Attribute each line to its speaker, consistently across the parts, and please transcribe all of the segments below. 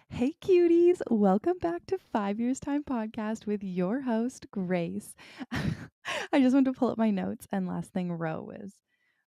Speaker 1: Hey cuties, welcome back to 5 Years Time Podcast with your host, Grace. I just wanted to pull up my notes, and last thing Ro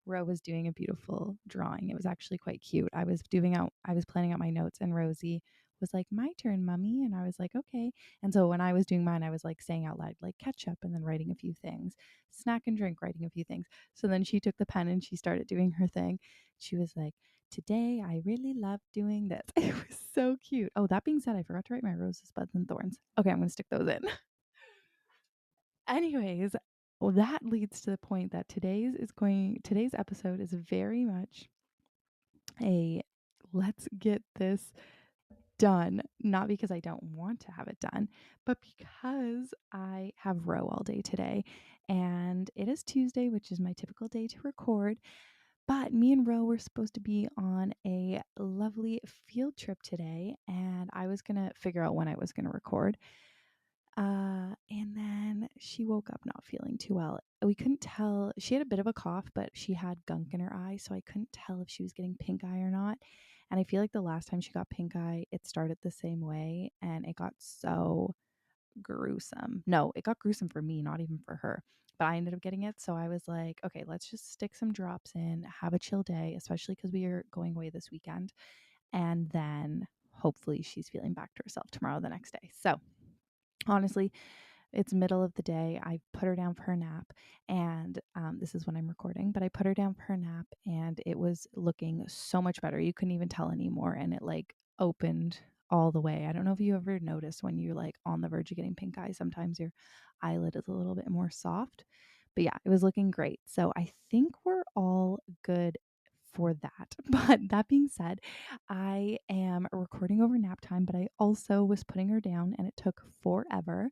Speaker 1: was doing a beautiful drawing. It was actually quite cute. I was planning out my notes, and Rosie was like, "My turn, Mummy." And I was like, "Okay." And so when I was doing mine, I was like saying out loud, like ketchup, and then writing a few things, snack and drink, writing a few things. So then she took the pen and she started doing her thing. She was like, "Today, I really love doing this." It was so cute. Oh, that being said, I forgot to write my roses, buds, and thorns. Okay, I'm going to stick those in. Anyways, well, that leads to the point that today's episode is very much a let's get this done. Not because I don't want to have it done, but because I have row all day today. And it is Tuesday, which is my typical day to record. But me and Ro were supposed to be on a lovely field trip today, and I was going to figure out when I was going to record. And then she woke up not feeling too well. We couldn't tell. She had a bit of a cough, but she had gunk in her eye, so I couldn't tell if she was getting pink eye or not. And I feel like the last time she got pink eye, it started the same way, and it got so gruesome. No, it got gruesome for me, not even for her. But I ended up getting it. So I was like, okay, let's just stick some drops in, have a chill day, especially because we are going away this weekend. And then hopefully she's feeling back to herself tomorrow, the next day. So honestly, it's middle of the day. I put her down for her nap, and this is when I'm recording, but I put her down for her nap, and it was looking so much better. You couldn't even tell anymore, and it like opened all the way. I don't know if you ever noticed when you're like on the verge of getting pink eye, sometimes your eyelid is a little bit more soft. But yeah, it was looking great. So I think we're all good for that. But that being said, I am recording over nap time, but I also was putting her down and it took forever.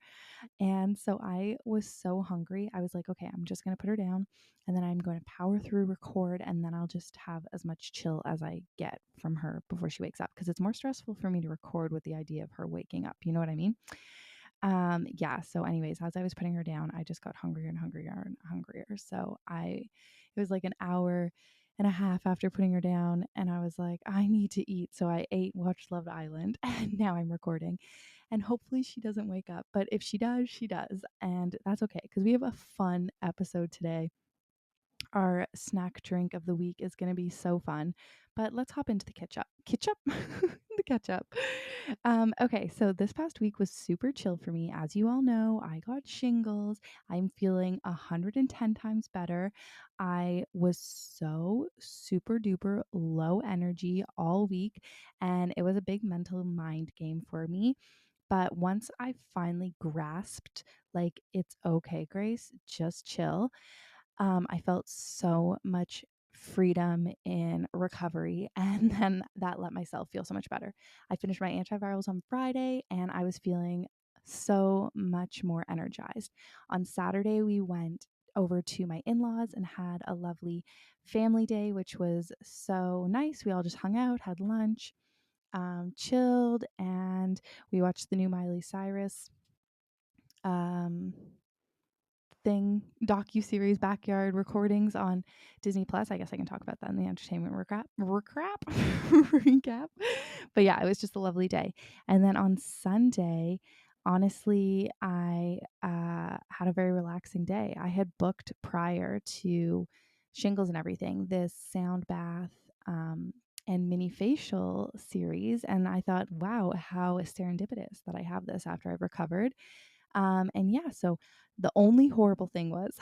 Speaker 1: And so I was so hungry. I was like, okay, I'm just going to put her down and then I'm going to power through record and then I'll just have as much chill as I get from her before she wakes up because it's more stressful for me to record with the idea of her waking up. You know what I mean? Yeah. So anyways, as I was putting her down, I just got hungrier and hungrier and hungrier. It was like an hour and a half after putting her down and I was like, I need to eat. So I ate, watched Love Island, and now I'm recording. And hopefully she doesn't wake up. But if she does, she does. And that's okay because we have a fun episode today. Our snack drink of the week is going to be so fun. But let's hop into the ketchup. Ketchup? The ketchup. Okay, so this past week was super chill for me. As you all know, I got shingles. I'm feeling 110 times better. I was so super duper low energy all week, and it was a big mental mind game for me. But once I finally grasped, like, it's okay, Grace, just chill, I felt so much freedom in recovery. And then that let myself feel so much better. I finished my antivirals on Friday and I was feeling so much more energized. On Saturday, we went over to my in laws and had a lovely family day, which was so nice. We all just hung out, had lunch, chilled, and we watched the new Miley Cyrus um, docu-series Backyard Recordings on Disney Plus. I guess I can talk about that in the entertainment recap. But yeah, it was just a lovely day. And then on Sunday, honestly, I had a very relaxing day. I had booked prior to shingles and everything this sound bath and mini facial series, and I thought, wow, how serendipitous that I have this after I've recovered. And yeah, so the only horrible thing was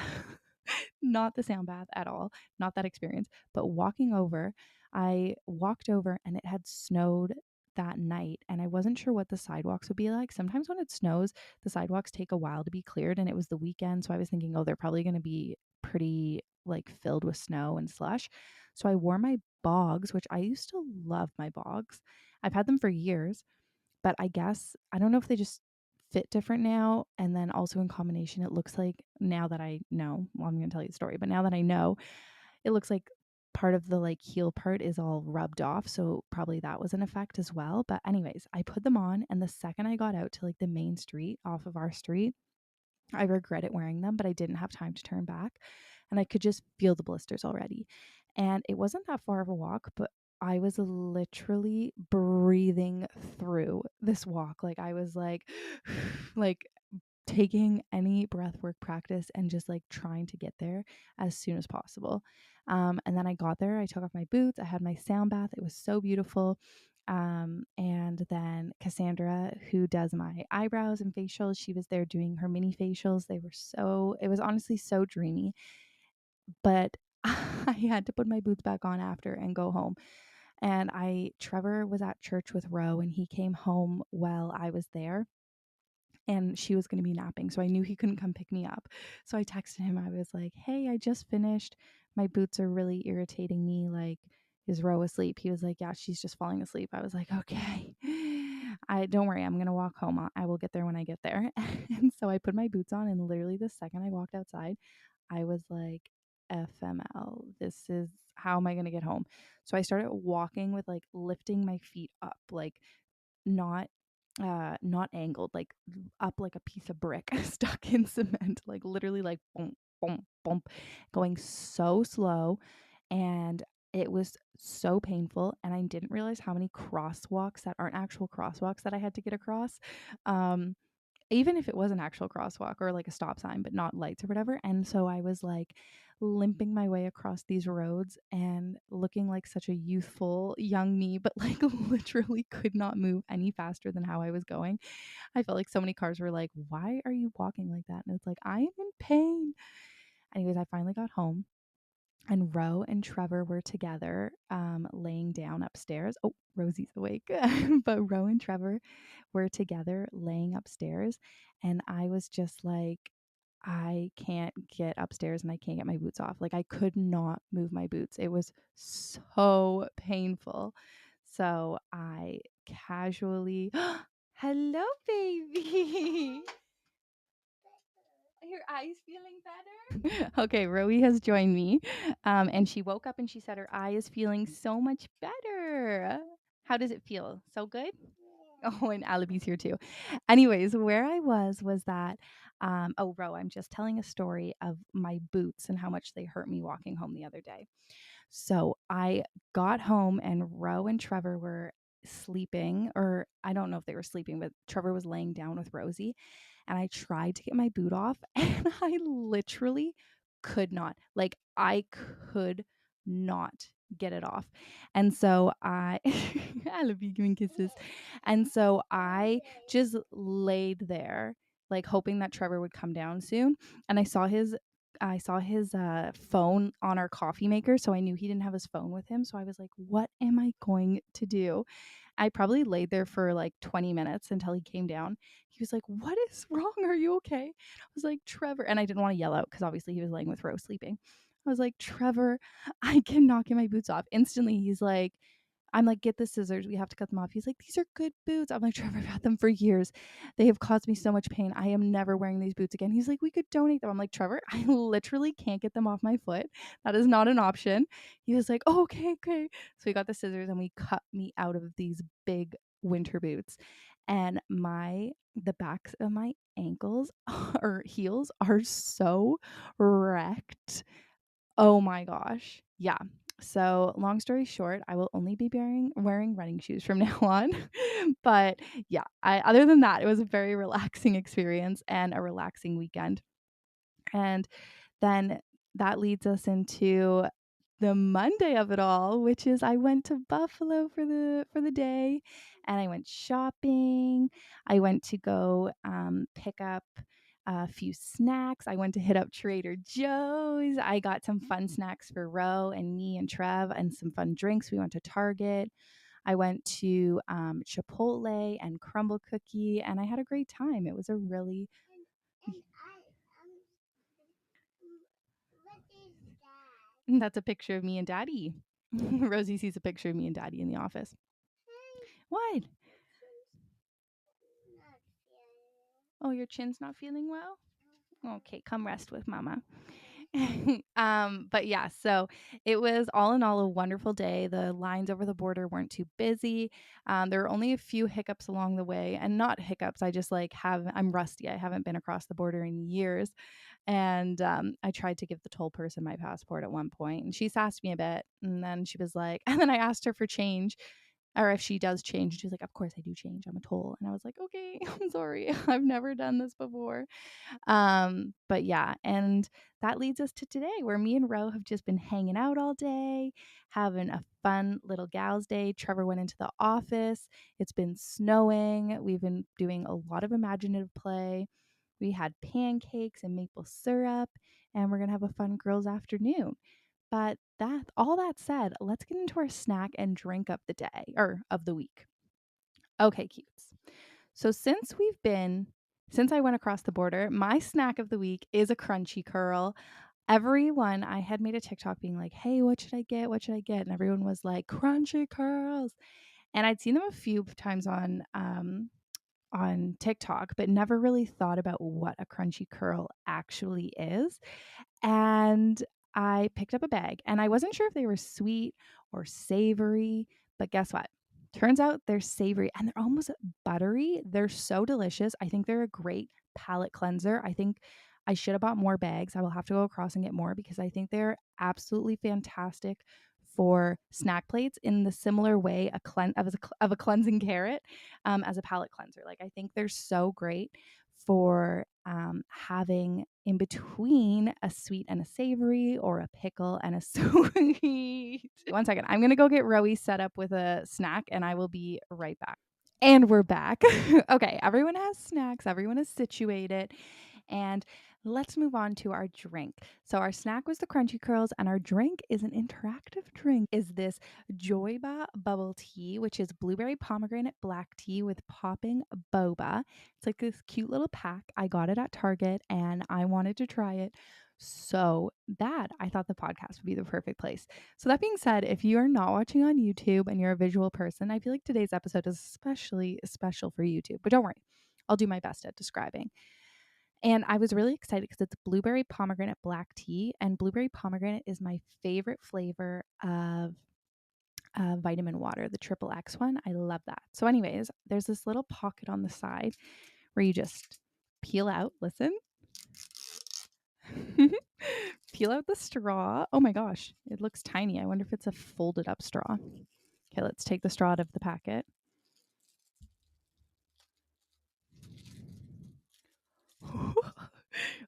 Speaker 1: not the sound bath at all, not that experience, but walking over. I walked over and it had snowed that night and I wasn't sure what the sidewalks would be like. Sometimes when it snows, the sidewalks take a while to be cleared and it was the weekend, so I was thinking, oh, they're probably going to be pretty like filled with snow and slush. So I wore my bogs, which I used to love my bogs. I've had them for years, but I guess I don't know if they just fit different now. And then also in combination, it looks like now that I know, well, I'm going to tell you the story, but now that I know, it looks like part of the like heel part is all rubbed off. So probably that was an effect as well. But anyways, I put them on. And the second I got out to like the main street off of our street, I regretted wearing them, but I didn't have time to turn back. And I could just feel the blisters already. And it wasn't that far of a walk, but I was literally breathing through this walk. Like I was like, like taking any breath work practice and just like trying to get there as soon as possible. And then I got there, I took off my boots, I had my sound bath. It was so beautiful. And then Cassandra, who does my eyebrows and facials, she was there doing her mini facials. It was honestly so dreamy, but I had to put my boots back on after and go home. And Trevor was at church with Ro and he came home while I was there and she was going to be napping. So I knew he couldn't come pick me up. So I texted him. I was like, hey, I just finished. My boots are really irritating me. Like, is Ro asleep? He was like, yeah, she's just falling asleep. I was like, okay, I don't worry. I'm going to walk home. I will get there when I get there. And so I put my boots on and literally the second I walked outside, I was like, FML, this is how am I going to get home? So I started walking with like lifting my feet up, like not not angled, like up like a piece of brick stuck in cement, like literally like boom, boom, boom, going so slow. And it was so painful. And I didn't realize how many crosswalks that aren't actual crosswalks that I had to get across. Um, even if it was an actual crosswalk or like a stop sign, but not lights or whatever. And so I was like limping my way across these roads and looking like such a youthful young me, but like literally could not move any faster than how I was going. I felt like so many cars were like, why are you walking like that? And it's like, I am in pain. Anyways, I finally got home and Ro and Trevor were together, laying down upstairs. Oh, Rosie's awake. But Ro and Trevor were together laying upstairs. And I was just like, I can't get upstairs and I can't get my boots off. Like I could not move my boots. It was so painful. So I casually, hello, baby. Your eyes feeling better? Okay, Rowie has joined me. And she woke up and she said her eye is feeling so much better. How does it feel? So good? Oh, and Alibi's here too. Anyways, where I was that, oh, Ro, I'm just telling a story of my boots and how much they hurt me walking home the other day. So I got home and Ro and Trevor were sleeping, or I don't know if they were sleeping, but Trevor was laying down with Rosie. And I tried to get my boot off and I literally could not. Like, I could not get it off. And so I love you giving kisses. And so I just laid there, like hoping that Trevor would come down soon. And I saw his phone on our coffee maker, so I knew he didn't have his phone with him. So I was like, what am I going to do? I probably laid there for like 20 minutes until he came down. He was like, what is wrong? Are you okay? I was like, Trevor. And I didn't want to yell out because obviously he was laying with Rose sleeping. I was like, Trevor, I cannot get my boots off. Instantly, I'm like, get the scissors. We have to cut them off. He's like, these are good boots. I'm like, Trevor, I've had them for years. They have caused me so much pain. I am never wearing these boots again. He's like, we could donate them. I'm like, Trevor, I literally can't get them off my foot. That is not an option. He was like, oh, okay, okay. So we got the scissors and we cut me out of these big winter boots. And the backs of my ankles or heels are so wrecked. Oh my gosh. Yeah. So, long story short, I will only be wearing running shoes from now on. But yeah, other than that, it was a very relaxing experience and a relaxing weekend. And then that leads us into the Monday of it all, which is I went to Buffalo for the day, and I went shopping. I went to go pick up a few snacks. I went to hit up Trader Joe's. I got some fun snacks for Ro and me and Trev, and some fun drinks. We went to Target. I went to Chipotle and Crumble Cookie, and I had a great time. It was a really That's a picture of me and Daddy. Rosie sees a picture of me and Daddy in the office. What? Oh, your chin's not feeling well? Okay, come rest with Mama. But yeah, so it was all in all a wonderful day. The lines over the border weren't too busy. There were only a few hiccups along the way, and not hiccups. I just I'm rusty. I haven't been across the border in years. And I tried to give the toll person my passport at one point, and she sassed me a bit. And then she was like, and then I asked her for change. Or if she does change, she's like, of course I do change. I'm a toll. And I was like, okay, I'm sorry. I've never done this before. But yeah, and that leads us to today where me and Ro have just been hanging out all day, having a fun little gals day. Trevor went into the office. It's been snowing. We've been doing a lot of imaginative play. We had pancakes and maple syrup, and we're going to have a fun girls' afternoon. But all that said, let's get into our snack and drink of the day or of the week. Okay, cutes. So since I went across the border, my snack of the week is a crunchy curl. Everyone, I had made a TikTok being like, hey, what should I get? What should I get? And everyone was like, crunchy curls. And I'd seen them a few times on TikTok, but never really thought about what a crunchy curl actually is. And I picked up a bag and I wasn't sure if they were sweet or savory, but guess what? Turns out they're savory and they're almost buttery. They're so delicious. I think they're a great palate cleanser. I think I should have bought more bags. I will have to go across and get more because I think they're absolutely fantastic for snack plates in the similar way of a cleansing carrot as a palate cleanser. Like I think they're so great for having in between a sweet and a savory or a pickle and a sweet. One second. I'm going to go get Rowie set up with a snack and I will be right back. And we're back. Okay, everyone has snacks, everyone is situated. And let's move on to our drink. So our snack was the crunchy curls and our drink is an interactive drink. Is this Joyba bubble tea, which is blueberry pomegranate black tea with popping boba. It's like this cute little pack. I got it at Target and I wanted to try it so bad. I thought the podcast would be the perfect place. So that being said, if you are not watching on YouTube and you're a visual person, I feel like today's episode is especially special for YouTube. But don't worry, I'll do my best at describing. And I was really excited because it's blueberry pomegranate black tea, and blueberry pomegranate is my favorite flavor of vitamin water, the triple X one. I love that. So, anyways, there's this little pocket on the side where you just peel out. Listen, peel out the straw. Oh my gosh, it looks tiny. I wonder if it's a folded up straw. Okay, let's take the straw out of the packet.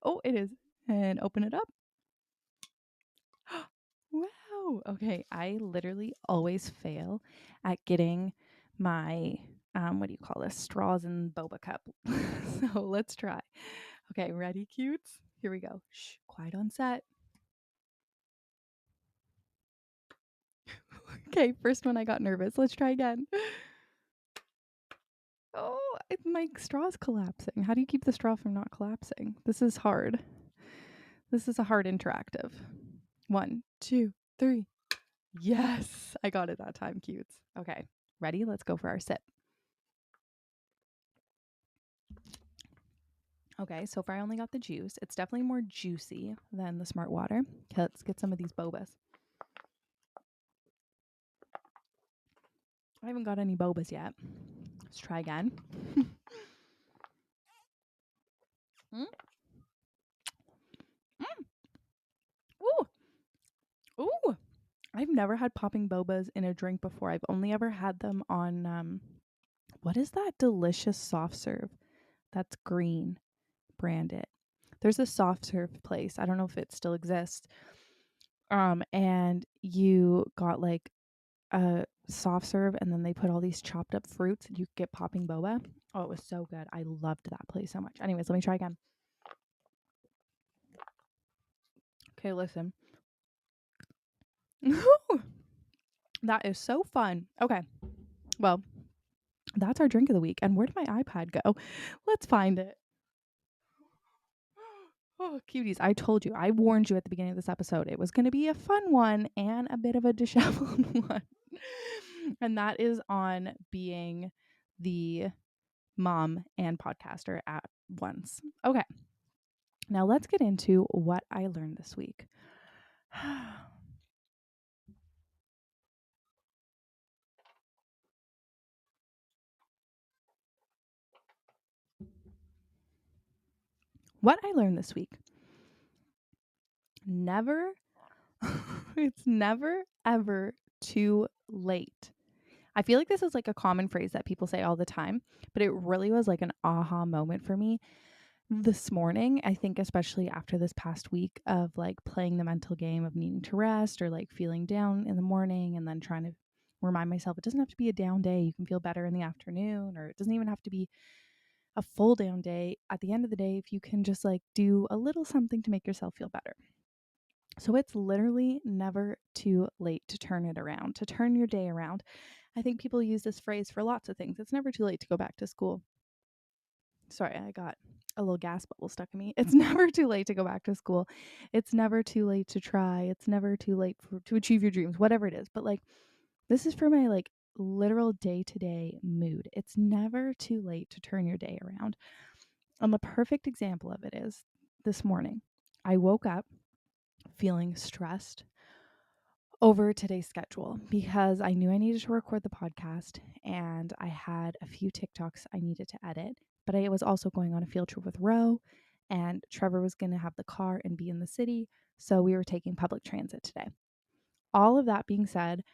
Speaker 1: Oh, it is. And open it up. Wow. Okay. I literally always fail at getting my, what do you call this? Straws and boba cup. So let's try. Okay. Ready, cutes? Here we go. Shh. Quiet on set. Okay. First one, I got nervous. Let's try again. Oh, my straw's collapsing. How do you keep the straw from not collapsing? This is hard. This is a hard interactive. 1, 2, 3. Yes, I got it that time, cutes. Okay, ready? Let's go for our sip. Okay, so far I only got the juice. It's definitely more juicy than the Smart Water. Okay, let's get some of these bobas. I haven't got any bobas yet. Let's try again. Mm. Mm. Ooh. Ooh. I've never had popping bobas in a drink before. I've only ever had them on what is that delicious soft serve that's green branded? There's a soft serve place. I don't know if it still exists. And you got like a soft serve and then they put all these chopped up fruits and you get popping boba. Oh, it was so good. I loved that place so much. Anyways, let me try again. Okay, listen. That is so fun. Okay. Well, that's our drink of the week. And where did my iPad go? Let's find it. Oh, cuties. I told you. I warned you at the beginning of this episode. It was going to be a fun one and a bit of a disheveled one. And that is on being the mom and podcaster at once. Okay. Now let's get into what I learned this week. What I learned this week. Never, it's never, ever too late. I feel like this is like a common phrase that people say all the time, but it really was like an aha moment for me this morning. I think especially after this past week of like playing the mental game of needing to rest or like feeling down in the morning and then trying to remind myself it doesn't have to be a down day. You can feel better in the afternoon, or it doesn't even have to be a full down day. At the end of the day, if you can just like do a little something to make yourself feel better. So it's literally never too late to turn it around, to turn your day around. I think people use this phrase for lots of things. It's never too late to go back to school. Sorry, I got a little gas bubble stuck in me. It's never too late to go back to school. It's never too late to try. It's never too late to achieve your dreams, whatever it is. But like, this is for my like literal day-to-day mood. It's never too late to turn your day around. And the perfect example of it is this morning. I woke up feeling stressed over today's schedule because I knew I needed to record the podcast and I had a few TikToks I needed to edit, but I was also going on a field trip with Ro, and Trevor was going to have the car and be in the city. So we were taking public transit today. All of that being said,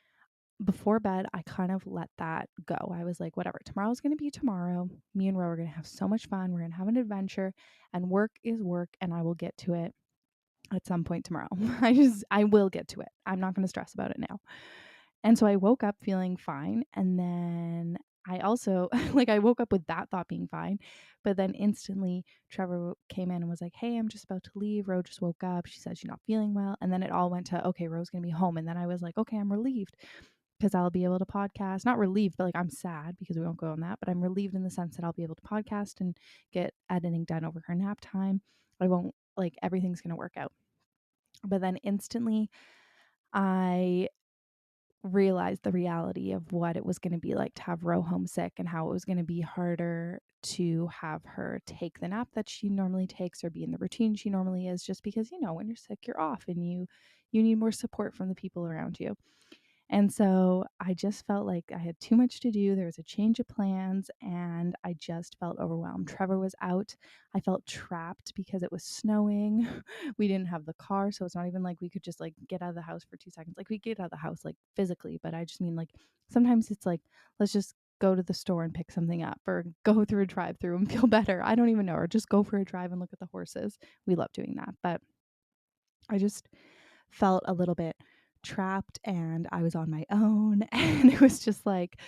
Speaker 1: before bed, I kind of let that go. I was like, whatever, tomorrow's going to be tomorrow. Me and Ro are going to have so much fun. We're going to have an adventure, and work is work, and I will get to it at some point tomorrow. I will get to it. I'm not going to stress about it now. And so I woke up feeling fine. And then I also, like, I woke up with that thought being fine. But then instantly, Trevor came in and was like, hey, I'm just about to leave. Ro just woke up. She says she's not feeling well. And then it all went to, okay, Ro's going to be home. And then I was like, okay, I'm relieved because I'll be able to podcast. Not relieved, but like I'm sad because we won't go on that. But I'm relieved in the sense that I'll be able to podcast and get editing done over her nap time. I won't, like, everything's going to work out. But then instantly, I realized the reality of what it was going to be like to have Ro homesick and how it was going to be harder to have her take the nap that she normally takes or be in the routine she normally is, just because, you know, when you're sick, you're off and you need more support from the people around you. And so I just felt like I had too much to do. There was a change of plans and I just felt overwhelmed. Trevor was out. I felt trapped because it was snowing. We didn't have the car, so it's not even like we could just like get out of the house for 2 seconds. Like we get out of the house like physically, but I just mean like sometimes it's like let's just go to the store and pick something up or go through a drive-through and feel better. I don't even know, or just go for a drive and look at the horses. We love doing that. But I just felt a little bit trapped and I was on my own and it was just like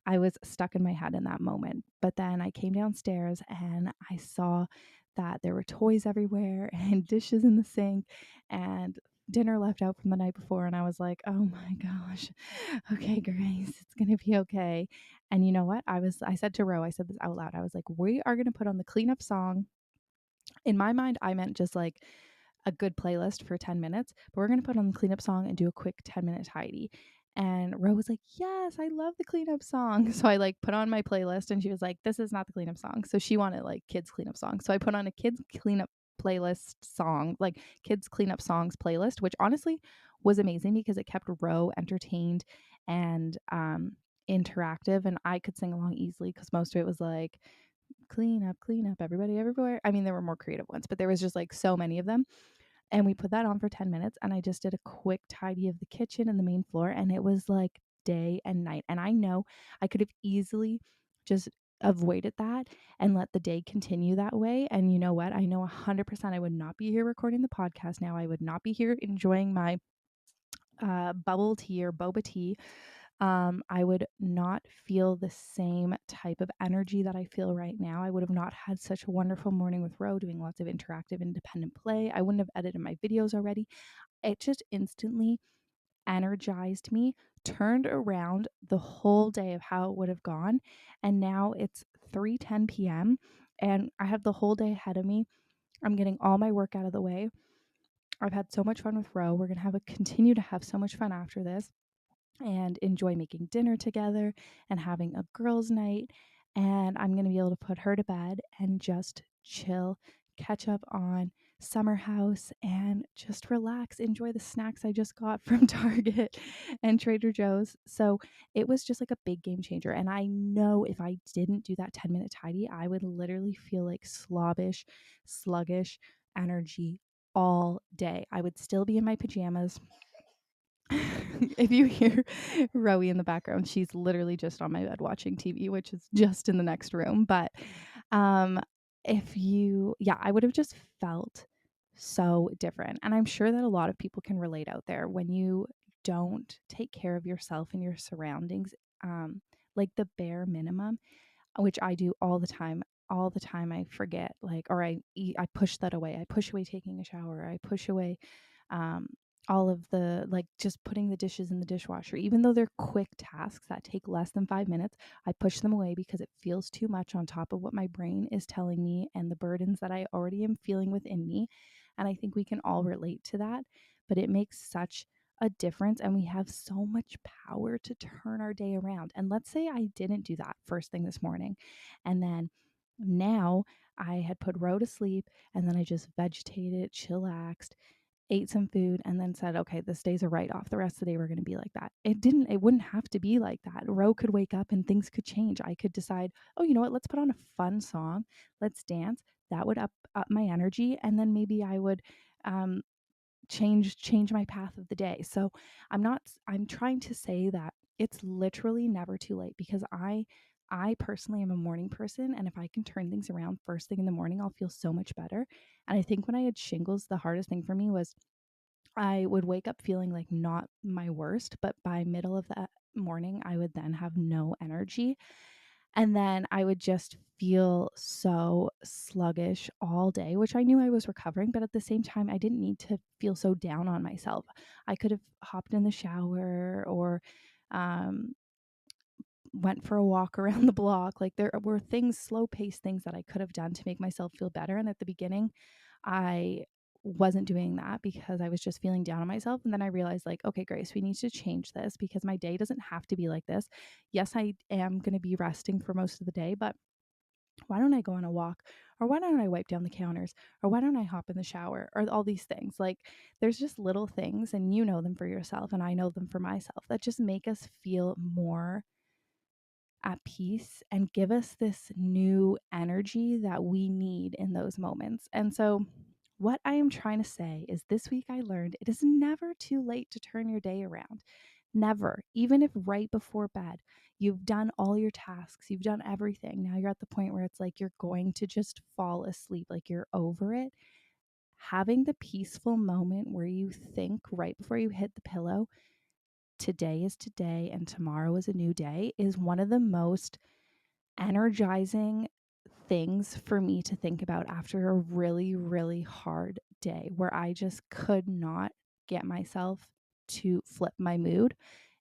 Speaker 1: I was stuck in my head in that moment. But then I came downstairs and I saw that there were toys everywhere and dishes in the sink and dinner left out from the night before, and I was like, "Oh my gosh. Okay, Grace, it's going to be okay." And you know what? I said to Ro, I said this out loud. I was like, "We are going to put on the cleanup song." In my mind, I meant just like a good playlist for 10 minutes, but we're going to put on the cleanup song and do a quick 10-minute tidy. And Ro was like, yes, I love the cleanup song. So I like put on my playlist and she was like, this is not the cleanup song. So she wanted like kids cleanup songs. So I put on a kids cleanup playlist song, like kids cleanup songs playlist, which honestly was amazing because it kept Ro entertained and interactive. And I could sing along easily because most of it was like, clean up, everybody everywhere. I mean, there were more creative ones, but there was just like so many of them. And we put that on for 10 minutes and I just did a quick tidy of the kitchen and the main floor, and it was like day and night. And I know I could have easily just avoided that and let the day continue that way. And you know what? I know 100% I would not be here recording the podcast now. I would not be here enjoying my bubble tea or boba tea. I would not feel the same type of energy that I feel right now. I would have not had such a wonderful morning with Ro doing lots of interactive, independent play. I wouldn't have edited my videos already. It just instantly energized me, turned around the whole day of how it would have gone. And now it's 3:10 p.m. and I have the whole day ahead of me. I'm getting all my work out of the way. I've had so much fun with Ro. We're going to continue to have so much fun after this and enjoy making dinner together and having a girls' night. And I'm going to be able to put her to bed and just chill, catch up on Summer House, and just relax, enjoy the snacks I just got from Target and Trader Joe's. So it was just like a big game changer. And I know if I didn't do that 10-minute tidy, I would literally feel like sluggish energy all day. I would still be in my pajamas. If you hear Rowie in the background, she's literally just on my bed watching TV, which is just in the next room. But um, I would have just felt so different. And I'm sure that a lot of people can relate out there when you don't take care of yourself and your surroundings, like the bare minimum, which I do all the time. All the time I forget, like, or I push that away. I push away taking a shower. I push away um, all of the, like, just putting the dishes in the dishwasher. Even though they're quick tasks that take less than 5 minutes, I push them away because it feels too much on top of what my brain is telling me and the burdens that I already am feeling within me. And I think we can all relate to that, but it makes such a difference, and we have so much power to turn our day around. And let's say I didn't do that first thing this morning, and then now I had put Ro to sleep, and then I just vegetated, chillaxed, ate some food, and then said, okay, this day's a write-off. The rest of the day we're going to be like that. It wouldn't have to be like that. Ro could wake up and things could change. I could decide, oh, you know what, let's put on a fun song, let's dance. That would up my energy, and then maybe I would um change my path of the day. So I'm trying to say that it's literally never too late, because I personally am a morning person, and if I can turn things around first thing in the morning, I'll feel so much better. And I think when I had shingles, the hardest thing for me was I would wake up feeling like not my worst, but by middle of the morning, I would then have no energy. And then I would just feel so sluggish all day, which I knew I was recovering, but at the same time, I didn't need to feel so down on myself. I could have hopped in the shower or um, went for a walk around the block. Like, there were things, slow paced things that I could have done to make myself feel better. And at the beginning, I wasn't doing that because I was just feeling down on myself. And then I realized, like, okay, Grace, we need to change this because my day doesn't have to be like this. Yes, I am going to be resting for most of the day, but why don't I go on a walk? Or why don't I wipe down the counters? Or why don't I hop in the shower? Or all these things. Like, there's just little things, and you know them for yourself, and I know them for myself, that just make us feel more at peace and give us this new energy that we need in those moments. And so, what I am trying to say is this week I learned it is never too late to turn your day around. Never. Even if right before bed, you've done all your tasks, you've done everything. Now you're at the point where it's like you're going to just fall asleep, like you're over it. Having the peaceful moment where you think right before you hit the pillow, today is today and tomorrow is a new day, is one of the most energizing things for me to think about after a really, really hard day where I just could not get myself to flip my mood.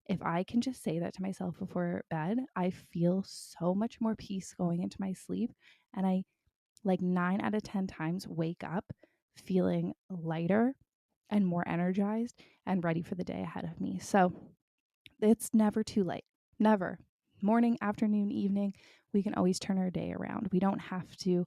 Speaker 1: If I can just say that to myself before bed, I feel so much more peace going into my sleep. And I, like, 9 out of 10 times, wake up feeling lighter and more energized and ready for the day ahead of me. So it's never too late. Never. Morning, afternoon, evening, we can always turn our day around. We don't have to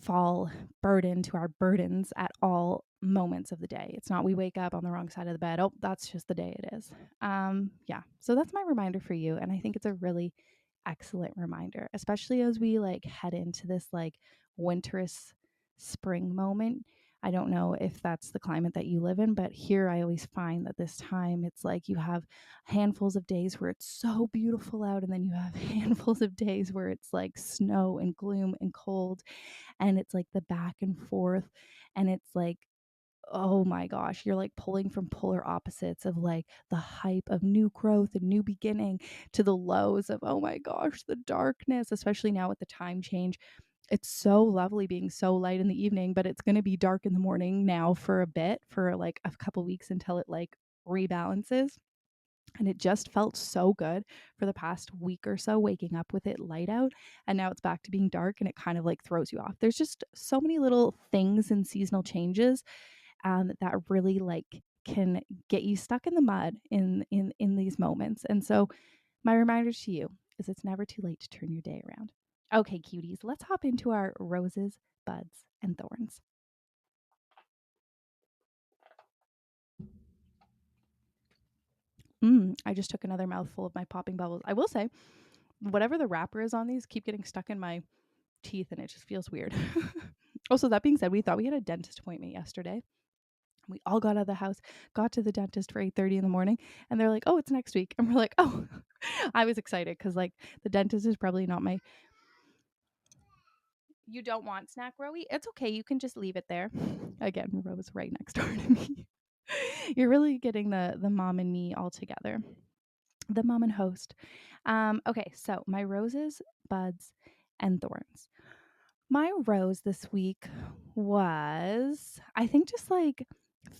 Speaker 1: fall burden to our burdens at all moments of the day. It's not we wake up on the wrong side of the bed. Oh, that's just the day it is. Yeah. So that's my reminder for you. And I think it's a really excellent reminder, especially as we like head into this like winterous spring moment. I don't know if that's the climate that you live in, but here I always find that this time it's like you have handfuls of days where it's so beautiful out, and then you have handfuls of days where it's like snow and gloom and cold, and it's like the back and forth, and it's like, oh my gosh, you're like pulling from polar opposites of like the hype of new growth and new beginning to the lows of, oh my gosh, the darkness, especially now with the time change. It's so lovely being so light in the evening, but it's going to be dark in the morning now for a bit, for like a couple weeks, until it like rebalances. And it just felt so good for the past week or so, waking up with it light out. And now it's back to being dark, and it kind of like throws you off. There's just so many little things and seasonal changes that really like can get you stuck in the mud in these moments. And so my reminder to you is it's never too late to turn your day around. Okay, cuties, let's hop into our roses, buds, and thorns. I just took another mouthful of my popping bubbles. I will say, whatever the wrapper is on these keep getting stuck in my teeth, and it just feels weird. Also, that being said, we thought we had a dentist appointment yesterday. We all got out of the house, got to the dentist for 8:30 in the morning, and they're like, "Oh, it's next week." And we're like, "Oh." I was excited because like the dentist is probably not my. You don't want snack, Rowie? It's okay. You can just leave it there. Again, Roe's right next door to me. You're really getting the mom and me all together. The mom and host. Okay, so my roses, buds, and thorns. My rose this week was, I think, just like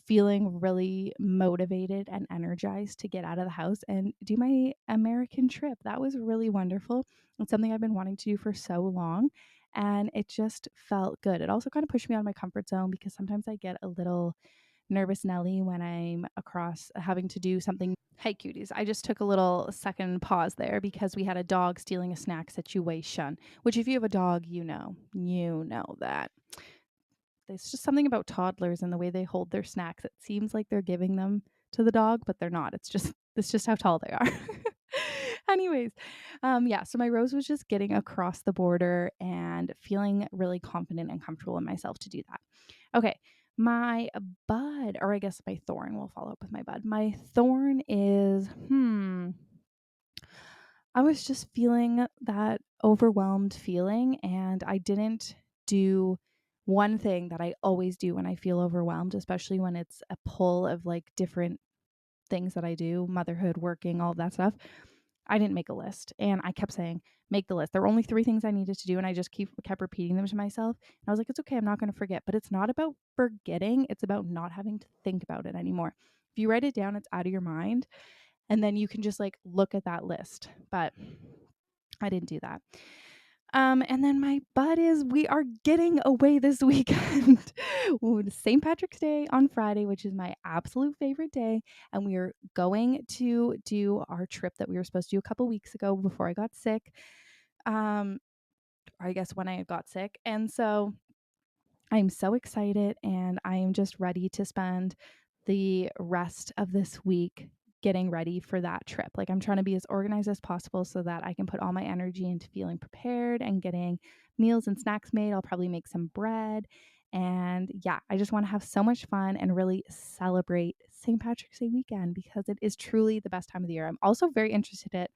Speaker 1: feeling really motivated and energized to get out of the house and do my American trip. That was really wonderful. It's something I've been wanting to do for so long, and it just felt good. It also kind of pushed me out of my comfort zone because sometimes I get a little nervous Nelly when I'm across having to do something. Hey, cuties. I just took a little second pause there because we had a dog stealing a snack situation, which, if you have a dog, you know that. There's just something about toddlers and the way they hold their snacks. It seems like they're giving them to the dog, but they're not. It's just how tall they are. Anyways, yeah, so my rose was just getting across the border and feeling really confident and comfortable in myself to do that. Okay, my bud, or I guess my thorn, we'll follow up with my bud. My thorn is, I was just feeling that overwhelmed feeling, and I didn't do one thing that I always do when I feel overwhelmed, especially when it's a pull of like different things that I do, motherhood, working, all of that stuff. I didn't make a list, and I kept saying, make the list. There were only 3 things I needed to do, and I just kept repeating them to myself. And I was like, it's okay, I'm not going to forget. But it's not about forgetting, it's about not having to think about it anymore. If you write it down, it's out of your mind, and then you can just like look at that list. But I didn't do that. And then my bud is, we are getting away this weekend. St. Patrick's Day on Friday, which is my absolute favorite day. And we are going to do our trip that we were supposed to do a couple weeks ago before I got sick. Or I guess when I got sick. And so I'm so excited, and I am just ready to spend the rest of this week getting ready for that trip. Like, I'm trying to be as organized as possible so that I can put all my energy into feeling prepared and getting meals and snacks made. I'll probably make some bread. And yeah, I just want to have so much fun and really celebrate St. Patrick's Day weekend because it is truly the best time of the year. I'm also very interested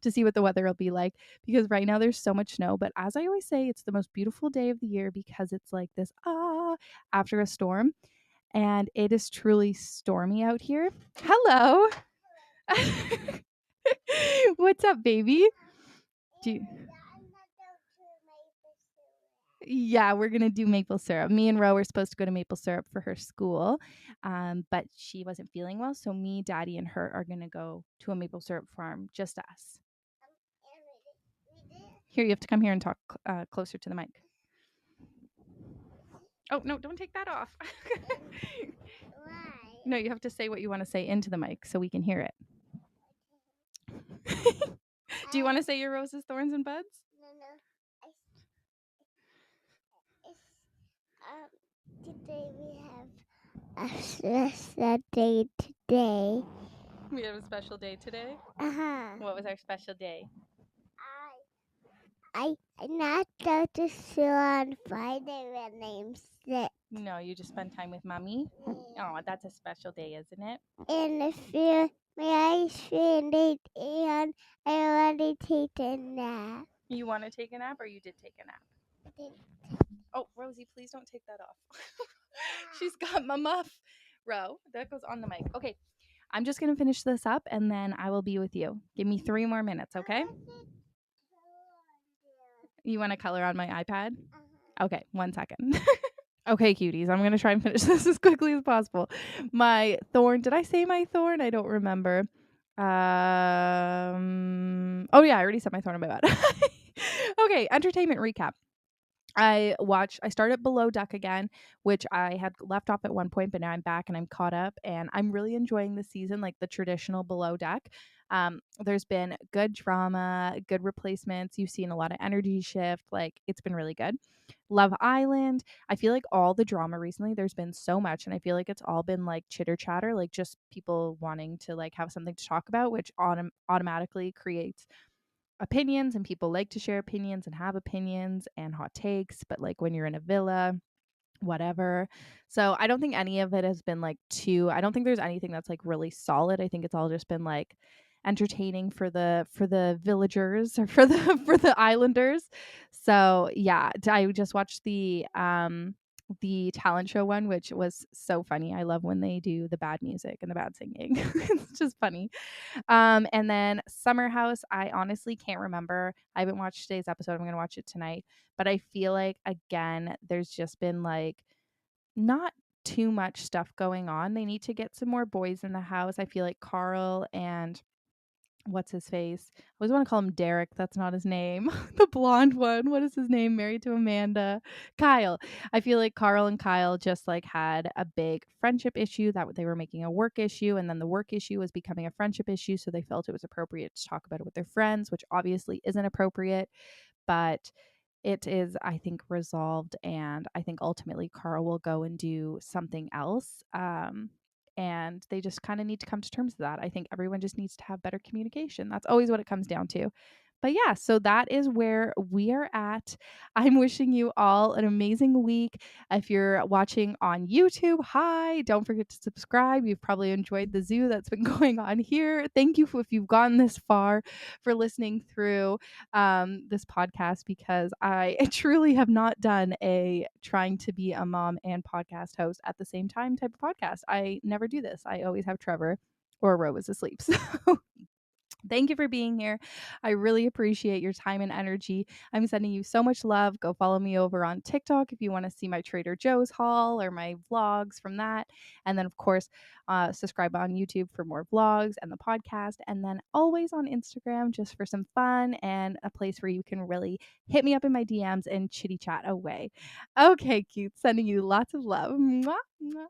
Speaker 1: to see what the weather will be like because right now there's so much snow. But as I always say, it's the most beautiful day of the year because it's like this after a storm. And it is truly stormy out here. Hello. What's up, baby? Do you, yeah, we're gonna do maple syrup. Me and Ro were supposed to go to maple syrup for her school, but she wasn't feeling well. So me, Daddy, and her are gonna go to a maple syrup farm, just us. Here, you have to come here and talk closer to the mic. Oh, no, don't take that off.
Speaker 2: Why?
Speaker 1: No, you have to say what you want to say into the mic so we can hear it. Do you want to say your roses, thorns, and buds?
Speaker 2: No. Today we have a special day today.
Speaker 1: We have a special day today.
Speaker 2: Uh-huh.
Speaker 1: What was our special day?
Speaker 2: I not go to school on Friday when I'm sick.
Speaker 1: No, you just spend time with mommy. Oh, that's a special day, isn't it?
Speaker 2: And if you my eyes feel late and I already taken a nap.
Speaker 1: You want to take a nap, or you did take a nap? Oh, Rosie, please don't take that off. She's got my muff. Ro, that goes on the mic. Okay, I'm just going to finish this up and then I will be with you. Give me 3 more minutes, okay? You want to color on my iPad? Okay, 1 second. Okay, cuties, I'm going to try and finish this as quickly as possible. My thorn, did I say my thorn? I don't remember. Oh yeah, I already said my thorn on my butt. Okay, entertainment recap. I started Below Deck again, which I had left off at one point, but now I'm back and I'm caught up and I'm really enjoying the season, like the traditional Below Deck. There's been good drama, good replacements. You've seen a lot of energy shift. Like, it's been really good. Love Island. I feel like all the drama recently, there's been so much, and I feel like it's all been like chitter chatter, like just people wanting to like have something to talk about, which automatically creates opinions, and people like to share opinions and have opinions and hot takes. But like when you're in a villa whatever. So I don't think any of it has been like too I don't think there's anything that's like really solid. I think it's all just been like entertaining for the villagers or for the for the islanders. So yeah, I just watched the talent show one, which was so funny. I love when they do the bad music and the bad singing. It's just funny. And then Summer House, I honestly can't remember. I haven't watched today's episode. I'm going to watch it tonight. But I feel like, again, there's just been like not too much stuff going on. They need to get some more boys in the house. I feel like Carl and what's his face? I always want to call him Derek. That's not his name. The blonde one. What is his name? Married to Amanda. Kyle. I feel like Carl and Kyle just like had a big friendship issue that they were making a work issue, and then the work issue was becoming a friendship issue. So they felt it was appropriate to talk about it with their friends, which obviously isn't appropriate. But it is, I think, resolved, and I think ultimately Carl will go and do something else. And they just kind of need to come to terms with that. I think everyone just needs to have better communication. That's always what it comes down to. But yeah, so that is where we are at. I'm wishing you all an amazing week. If you're watching on YouTube, hi, don't forget to subscribe. You've probably enjoyed the zoo that's been going on here. Thank you if you've gone this far for listening through this podcast, because I truly have not done a trying to be a mom and podcast host at the same time type of podcast. I never do this. I always have Trevor or Ro is asleep. So thank you for being here. I really appreciate your time and energy. I'm sending you so much love. Go follow me over on TikTok if you want to see my Trader Joe's haul or my vlogs from that. And then, of course, subscribe on YouTube for more vlogs and the podcast. And then always on Instagram just for some fun and a place where you can really hit me up in my DMs and chitty chat away. Okay, cute. Sending you lots of love. Mwah, mwah.